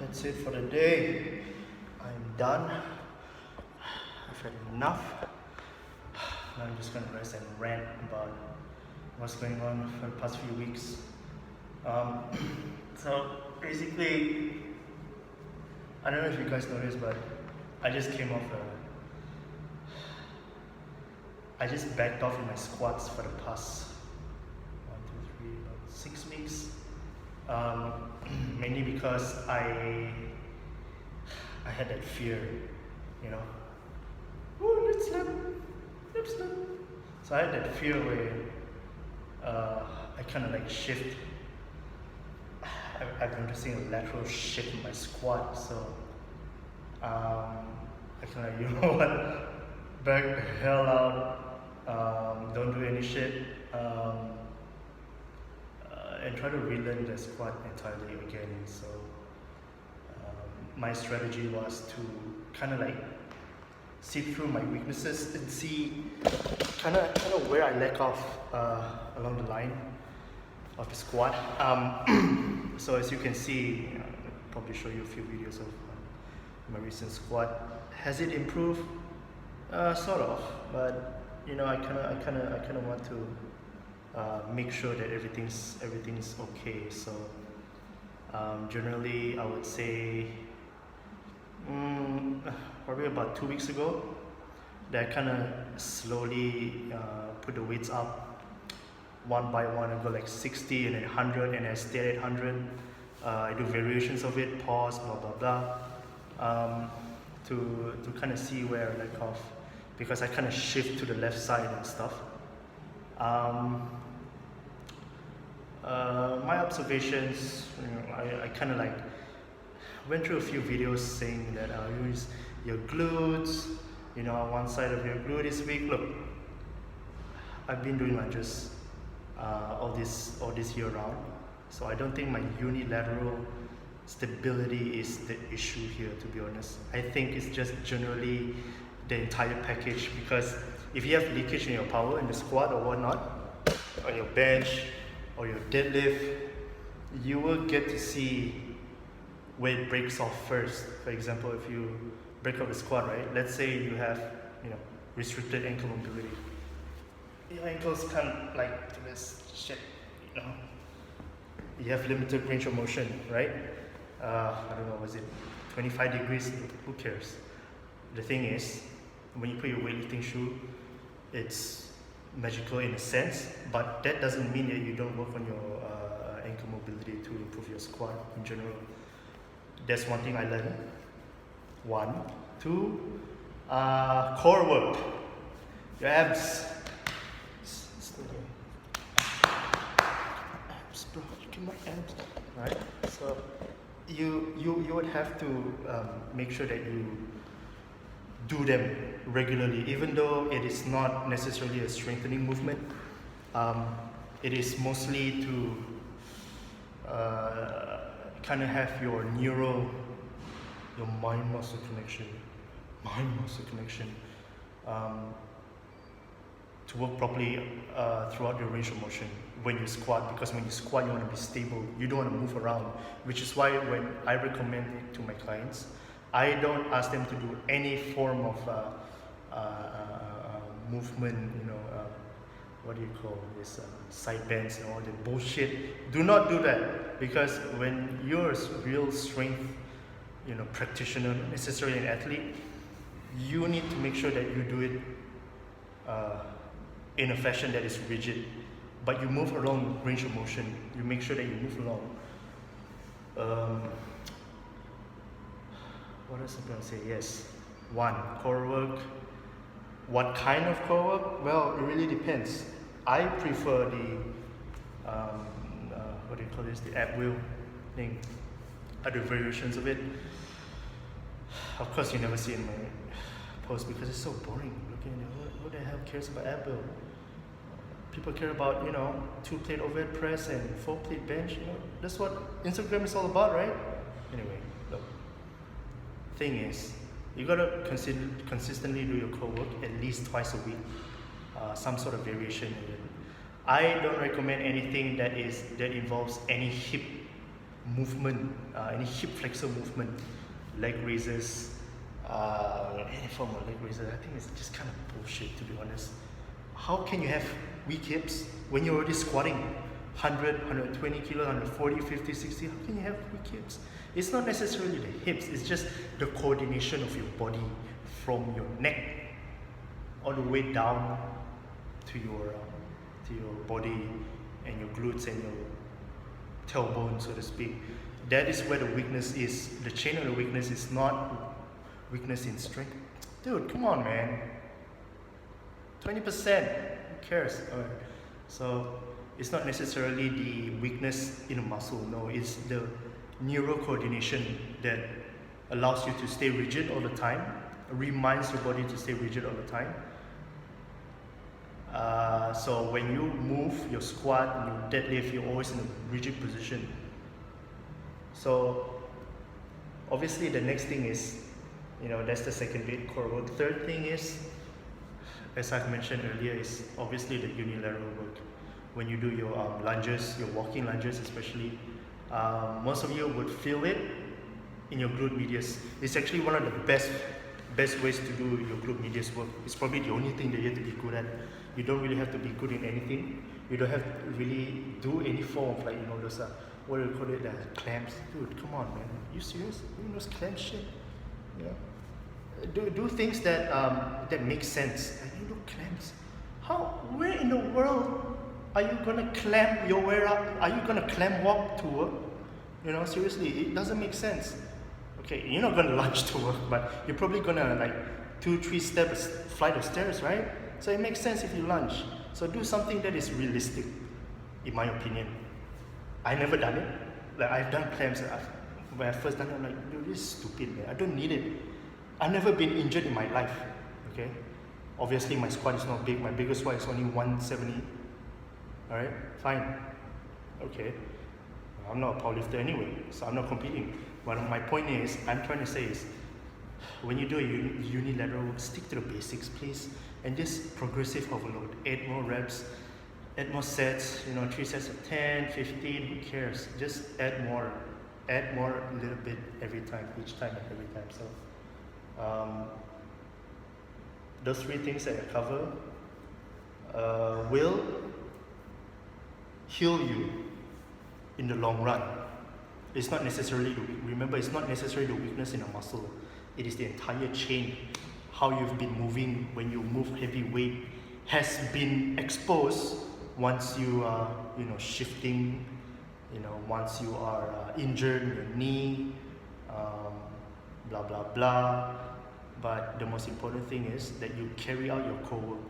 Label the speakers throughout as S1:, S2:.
S1: That's it for the day. I'm done. I've had enough. Now I'm just gonna rest and rant about what's going on for the past few weeks. So basically, I don't know if you guys noticed, but I just came off I just backed off in my squats for the past 6 weeks. Mainly because I had that fear, you know. Oh, let's slap. So I had that fear where I kind of like shift. I'm noticing a lateral shift in my squat, so I kind of, you know what, back the hell out, don't do any shit, and try to relearn the squat entirely again. So my strategy was to kind of like see through my weaknesses and see kind of where I lack off along the line of the squat. So as you can see, I'll probably show you a few videos of my recent squat. Has it improved? Sort of, but you know, I kind of want to make sure that everything's okay. So generally, I would say probably about 2 weeks ago, that I kind of slowly put the weights up one by one. I go like 60 and then 100, and I stay at 100. I do variations of it, pause, blah blah blah, to kind of see where I lack off, because I kind of shift to the left side and stuff. My observations, you know, I kind of like went through a few videos saying that use your glutes, you know, one side of your glute is weak. Look, I've been doing lunges all this year round, so I don't think my unilateral stability is the issue here, to be honest. I think it's just generally the entire package, because if you have leakage in your power in the squat or whatnot, on your bench or your deadlift, you will get to see where it breaks off first. For example, if you break off the squat, right? Let's say you have, you know, restricted ankle mobility. Your ankles can't like do this shit, you know. You have limited range of motion, right? I don't know, was it 25 degrees? Who cares? The thing is, when you put your weightlifting shoe, it's magical in a sense, but that doesn't mean that you don't work on your ankle mobility to improve your squat in general. That's one thing I learned. 1, 2, core work. Your abs. Abs, bro. Look at my abs. Right? So you would have to make sure that you do them regularly, even though it is not necessarily a strengthening movement. It is mostly to kind of have your mind-muscle connection to work properly throughout your range of motion when you squat, because when you squat you want to be stable, you don't want to move around, which is why when I recommend it to my clients, I don't ask them to do any form of movement, you know, what do you call this, side bends and all that bullshit. Do not do that, because when you're a real strength, you know, practitioner, not necessarily an athlete, you need to make sure that you do it in a fashion that is rigid, but you move along range of motion. You make sure that you move along. What else am I going to say? Yes. 1, core work. What kind of core work? Well, it really depends. I prefer the what do you call this? The ab wheel thing. I do variations of it. Of course, you never see it in my post because it's so boring. Looking at it, who the hell cares about ab wheel? People care about, you know, 2-plate overhead press and 4-plate bench. You know, that's what Instagram is all about, right? Anyway, look. Thing is, you gotta consistently do your core work at least twice a week, some sort of variation in it. I don't recommend anything that involves any hip movement, any hip flexor movement, leg raises, any form of leg raises, I think it's just kind of bullshit, to be honest. How can you have weak hips when you're already squatting 100, 120 kilo, 140, 50, 60? How can you have weak hips? It's not necessarily the hips, it's just the coordination of your body from your neck all the way down to your body and your glutes and your tailbone, so to speak. That is where the weakness is. The chain of the weakness is not weakness in strength. Dude, come on, man. 20%, who cares? Alright. So it's not necessarily the weakness in a muscle, no, it's the neural coordination that allows you to stay rigid all the time, reminds your body to stay rigid all the time. So when you move, your squat and your deadlift, you're always in a rigid position. So obviously the next thing is, that's the second bit, core work. Third thing is, as I've mentioned earlier, is obviously the unilateral work. When you do your lunges, your walking lunges especially, most of you would feel it in your glute medius. It's actually one of the best ways to do your glute medius work. It's probably the only thing that you have to be good at. You don't really have to be good in anything. You don't have to really do any form of those, what do you call it, clamps. Dude, come on, man. You serious? You know those clamp shit? Do things that make sense. And you know clamps. Where in the world are you gonna clamp your way up? Are you gonna clamp walk to work? Seriously, it doesn't make sense. Okay, you're not gonna lunge to work, but you're probably gonna 2-3 steps flight of stairs, right? So it makes sense if you lunge. So do something that is realistic, in my opinion. I never done it. I've done clamps. When I first done it, I'm like, dude, this is stupid, man. I don't need it. I've never been injured in my life. Okay. Obviously, my squat is not big. My biggest squat is only 170. All right, fine. Okay. I'm not a powerlifter anyway, so I'm not competing. But my point is, I'm trying to say is, when you do a unilateral work, stick to the basics, please. And just progressive overload. 8 more reps, 8 more sets, 3 sets of 10, 15, who cares? Just add more a little bit every time, each time and every time. So those 3 things that I cover will heal you in the long run. It's not necessarily remember, it's not necessarily the weakness in a muscle. It is the entire chain. How you've been moving when you move heavy weight has been exposed once you are, shifting, once you are injured in your knee, blah, blah, blah. But the most important thing is that you carry out your core work.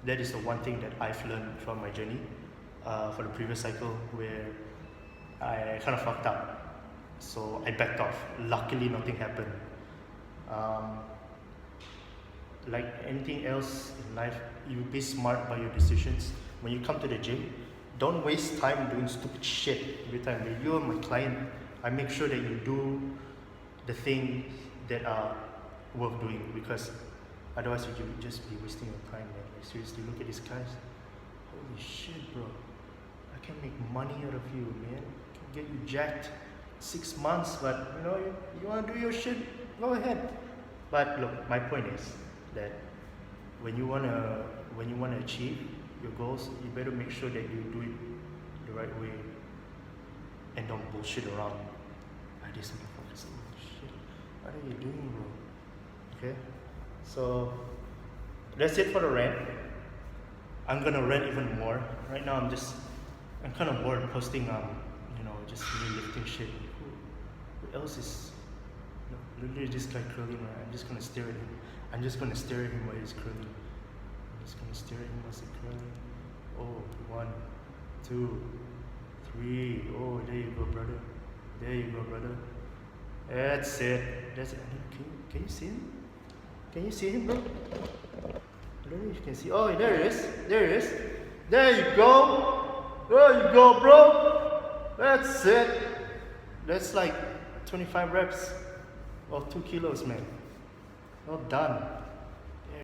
S1: That is the one thing that I've learned from my journey for the previous cycle, where I kind of fucked up. So I backed off. Luckily, nothing happened. Like anything else in life, you be smart about your decisions. When you come to the gym, don't waste time doing stupid shit every time. When you're my client, I make sure that you do the things that are worth doing, because otherwise you will just be wasting your time, man. Like, seriously, look at these guys. Holy shit, bro. I can make money out of you, man. I can get you jacked 6 months, but you want to do your shit, go ahead. But look, my point is that when you wanna achieve your goals, you better make sure that you do it the right way and don't bullshit around. These motherfuckers, oh shit, what are you doing, bro? Okay, so that's it for the rant. I'm gonna rant even more. Right now, I'm kind of bored posting just me lifting shit. Who else is? Literally this guy curling, right? I'm just gonna stare at him. I'm just gonna stare at him while he's curling. I'm just gonna stare at him while he's curling. Oh, 1, 2, 3. Oh, there you go, brother. There you go, brother. That's it. That's it. Can you see him? Can you see him, bro? I don't know if you can see. Oh, there he is. There he is. There you go. There you go, bro. That's it. That's like 25 reps. Of 2 kilos, man. Well done.